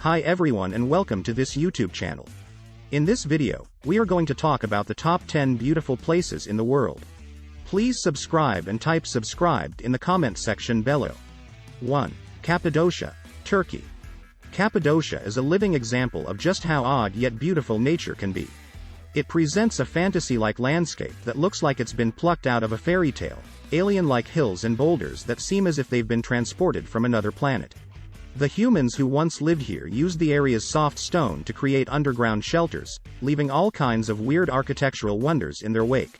Hi everyone and welcome to this YouTube channel. In this video, we are going to talk about the top 10 beautiful places in the world. Please subscribe and type subscribed in the comment section below. 1. Cappadocia, Turkey. Cappadocia is a living example of just how odd yet beautiful nature can be. It presents a fantasy-like landscape that looks like it's been plucked out of a fairy tale, alien-like hills and boulders that seem as if they've been transported from another planet. The humans who once lived here used the area's soft stone to create underground shelters, leaving all kinds of weird architectural wonders in their wake.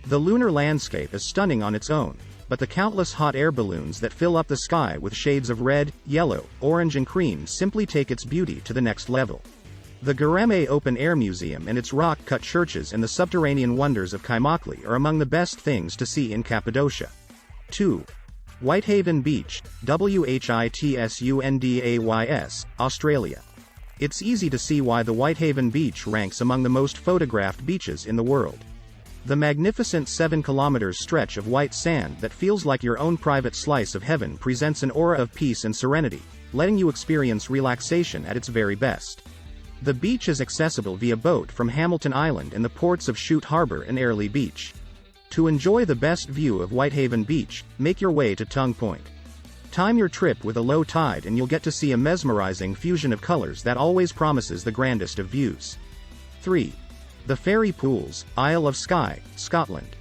The lunar landscape is stunning on its own, but the countless hot air balloons that fill up the sky with shades of red, yellow, orange and cream simply take its beauty to the next level. The Göreme Open Air Museum and its rock-cut churches and the subterranean wonders of Kaymakli are among the best things to see in Cappadocia. 2. Whitehaven Beach, Whitsundays, Australia. It's easy to see why the Whitehaven Beach ranks among the most photographed beaches in the world. The magnificent 7-kilometer stretch of white sand that feels like your own private slice of heaven presents an aura of peace and serenity, letting you experience relaxation at its very best. The beach is accessible via boat from Hamilton Island and the ports of Chute Harbour and Airlie Beach. To enjoy the best view of Whitehaven Beach, make your way to Tongue Point. Time your trip with a low tide and you'll get to see a mesmerizing fusion of colors that always promises the grandest of views. 3. The Fairy Pools, Isle of Skye, Scotland.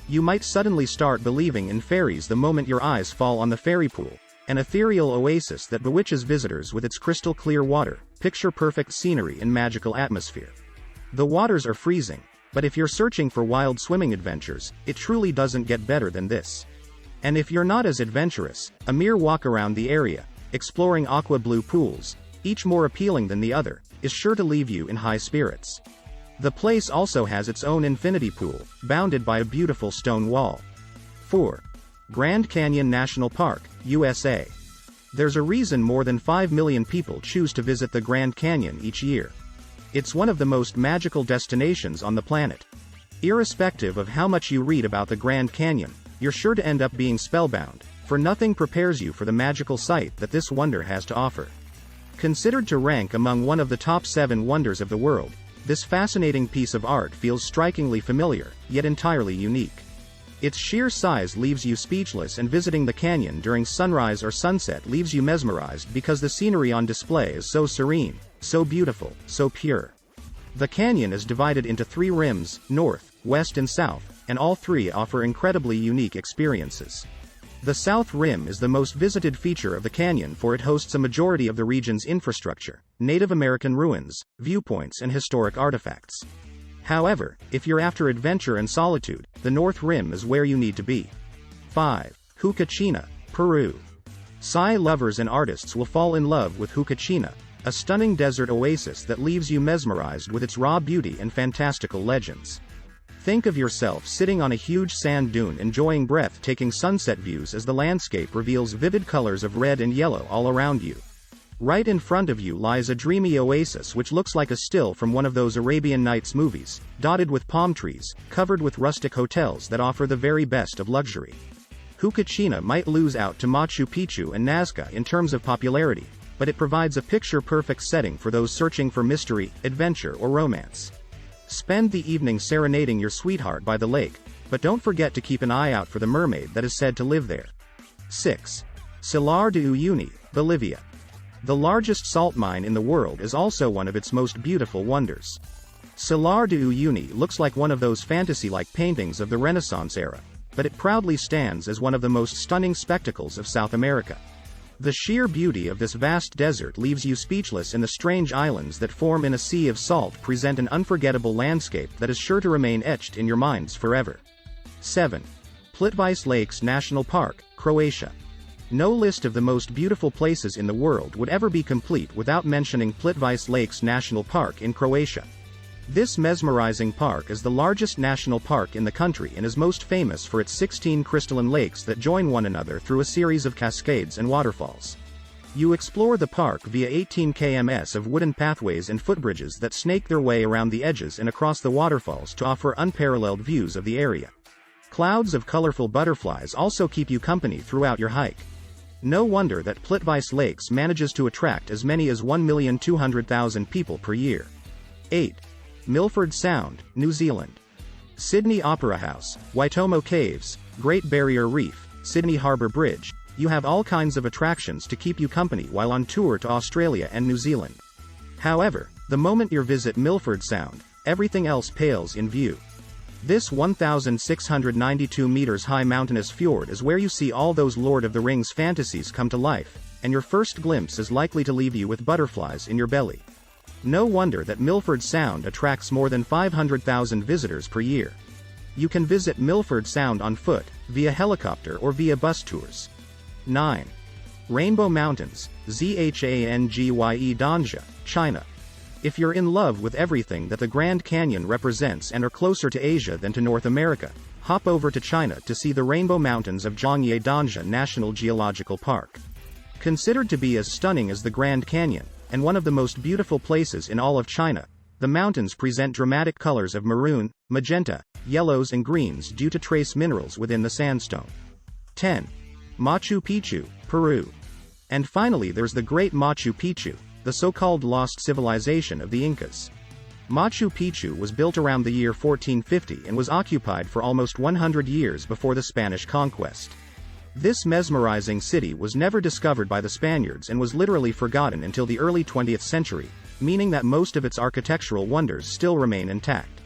You might suddenly start believing in fairies the moment your eyes fall on the Fairy Pool, an ethereal oasis that bewitches visitors with its crystal clear water, picture-perfect scenery and magical atmosphere. The waters are freezing, but if you're searching for wild swimming adventures, it truly doesn't get better than this. And if you're not as adventurous, a mere walk around the area, exploring aqua blue pools, each more appealing than the other, is sure to leave you in high spirits. The place also has its own infinity pool, bounded by a beautiful stone wall. 4. Grand Canyon National Park, USA. There's a reason more than 5 million people choose to visit the Grand Canyon each year. It's one of the most magical destinations on the planet. Irrespective of how much you read about the Grand Canyon, you're sure to end up being spellbound, for nothing prepares you for the magical sight that this wonder has to offer. Considered to rank among one of the top 7 wonders of the world, this fascinating piece of art feels strikingly familiar, yet entirely unique. Its sheer size leaves you speechless, and visiting the canyon during sunrise or sunset leaves you mesmerized because the scenery on display is so serene, so beautiful, so pure. The canyon is divided into 3 rims, north, west and south, and all 3 offer incredibly unique experiences. The South Rim is the most visited feature of the canyon, for it hosts a majority of the region's infrastructure, Native American ruins, viewpoints and historic artifacts. However, if you're after adventure and solitude, the North Rim is where you need to be. 5. Huacachina, Peru. Sci lovers and artists will fall in love with Huacachina, a stunning desert oasis that leaves you mesmerized with its raw beauty and fantastical legends. Think of yourself sitting on a huge sand dune enjoying breathtaking sunset views as the landscape reveals vivid colors of red and yellow all around you. Right in front of you lies a dreamy oasis which looks like a still from one of those Arabian Nights movies, dotted with palm trees, covered with rustic hotels that offer the very best of luxury. Huacachina might lose out to Machu Picchu and Nazca in terms of popularity, but it provides a picture-perfect setting for those searching for mystery, adventure or romance. Spend the evening serenading your sweetheart by the lake, but don't forget to keep an eye out for the mermaid that is said to live there. 6. Salar de Uyuni, Bolivia. The largest salt mine in the world is also one of its most beautiful wonders. Salar de Uyuni looks like one of those fantasy-like paintings of the Renaissance era, but it proudly stands as one of the most stunning spectacles of South America. The sheer beauty of this vast desert leaves you speechless, and the strange islands that form in a sea of salt present an unforgettable landscape that is sure to remain etched in your minds forever. 7. Plitvice Lakes National Park, Croatia. No list of the most beautiful places in the world would ever be complete without mentioning Plitvice Lakes National Park in Croatia. This mesmerizing park is the largest national park in the country and is most famous for its 16 crystalline lakes that join one another through a series of cascades and waterfalls. You explore the park via 18 km of wooden pathways and footbridges that snake their way around the edges and across the waterfalls to offer unparalleled views of the area. Clouds of colorful butterflies also keep you company throughout your hike. No wonder that Plitvice Lakes manages to attract as many as 1,200,000 people per year. 8. Milford Sound, New Zealand. Sydney Opera House, Waitomo Caves, Great Barrier Reef, Sydney Harbour Bridge. You have all kinds of attractions to keep you company while on tour to Australia and New Zealand. However, the moment you visit Milford Sound, everything else pales in view. This 1,692 meters high mountainous fjord is where you see all those Lord of the Rings fantasies come to life, and your first glimpse is likely to leave you with butterflies in your belly. No wonder that Milford Sound attracts more than 500,000 visitors per year. You can visit Milford Sound on foot, via helicopter or via bus tours. 9. Rainbow Mountains, Zhangye Danja, China. If you're in love with everything that the Grand Canyon represents and are closer to Asia than to North America, hop over to China to see the Rainbow Mountains of Zhangye Danja National Geological Park. Considered to be as stunning as the Grand Canyon, and one of the most beautiful places in all of China, the mountains present dramatic colors of maroon, magenta, yellows and greens due to trace minerals within the sandstone. 10. Machu Picchu, Peru. And finally there's the Great Machu Picchu, the so-called lost civilization of the Incas. Machu Picchu was built around the year 1450 and was occupied for almost 100 years before the Spanish conquest. This mesmerizing city was never discovered by the Spaniards and was literally forgotten until the early 20th century, meaning that most of its architectural wonders still remain intact.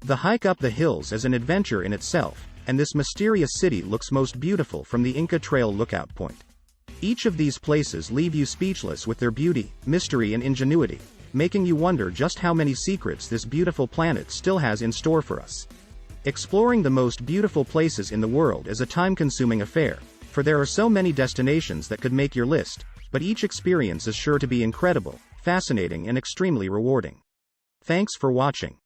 The hike up the hills is an adventure in itself, and this mysterious city looks most beautiful from the Inca Trail lookout point. Each of these places leave you speechless with their beauty, mystery and ingenuity, making you wonder just how many secrets this beautiful planet still has in store for us. Exploring the most beautiful places in the world is a time-consuming affair, for there are so many destinations that could make your list, but each experience is sure to be incredible, fascinating and extremely rewarding. Thanks for watching.